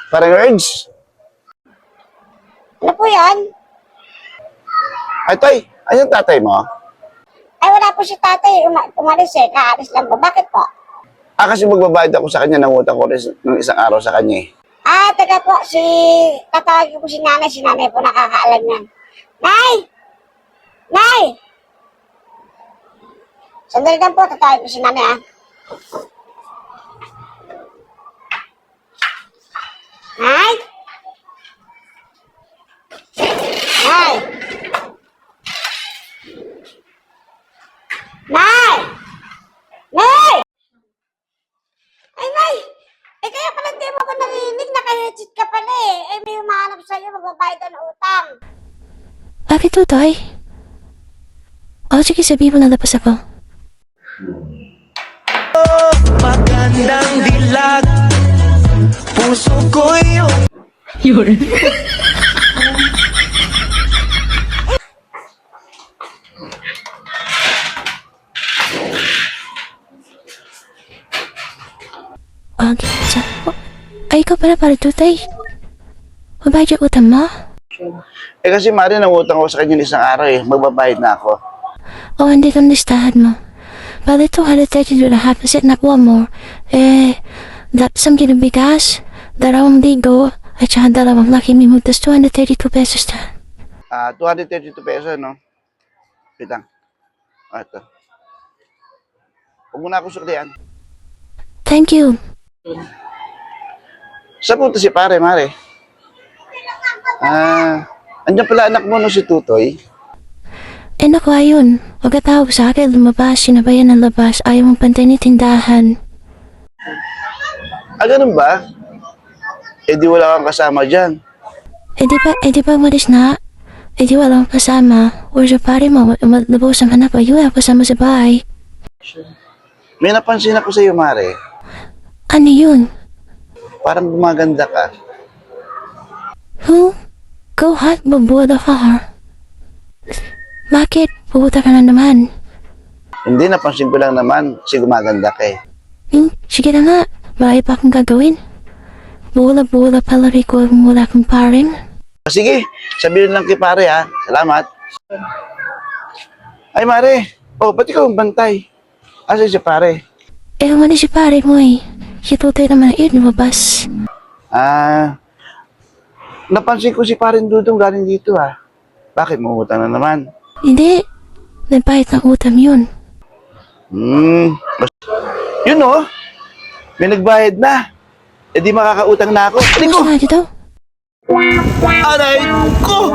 Parang Urge. Ano po yan? Ay, Toy, ayun tatay mo? Ay, wala po si tatay. Umalis eh. Kaalis lang po. Bakit po? Kasi magbabayad ako sa kanya, nangutang ko rin ng isang araw sa kanya eh. Ah, taga po. Tatawagin ko si nanay. Si nanay po nakakaalam yan. Nay! Nay! Sandali lang po. Tatawagin ko si nanay ah. Nay! Nay! Nay! Nay! Ay, Nay! Eh, kaya pala hindi mo ko narinig. Naka-headset ka pala eh. Eh, may humahanap sa'yo. Magbabayad ka ng utang. Bakit to, Toy? Sige, sabihin mo na labas ako. Magandang dilag, puso ko Yun. Ay, ikaw pala para tutay. Mabayad yung utang mo? Kasi Mari, nangutang ko sa kanya ng isang araw eh. Magbabayad na ako. Hindi kang listahan mo. Bale, 230 na half na nakuha mo. Isang kilong bigas, 2 ligo, at saka 2 laki mimo, tas 232 pesos na. 232 pesos, no? Wait lang. Ito. Huwag mo na akong suklian. Thank you. Saan punta si pare, Mare? Andiyan pala anak mo no, si Tutoy. Naku, ayun. Huwag ka tawag sa akin, lumabas, sinabayan ng labas, ayaw mong pantay ni tindahan. Ganun ba? Di wala kang kasama dyan. Di ba umalis na? Di wala kang kasama. Or sa pare mo, labos ang hanap, ayaw kasama sa bahay. May napansin ako sa iyo, Mare. Ano yun? Parang gumaganda ka. Go hot, mabuda ka ha? Bakit? Pupunta ka na naman. Hindi, napansin ko lang naman kasi gumaganda ka eh. Sige na nga. Marami pa akong gagawin. Bula-bula pala rin ko mula kong paring. Sige, sabihin lang kay pare ha. Salamat. Ay, Mare. Ba't ikaw ang bantay? Asa si pare? Wala si pare mo eh. Si Tutoy naman yun, lumabas. Napansin ko si parin Dudong galing dito ha. Bakit mo utang na naman? Hindi. Nagbayad ng utang yun. Yun oh. May nagbayad na. Di makakautang na ako. Aling ko! Ano daw? Aray ko!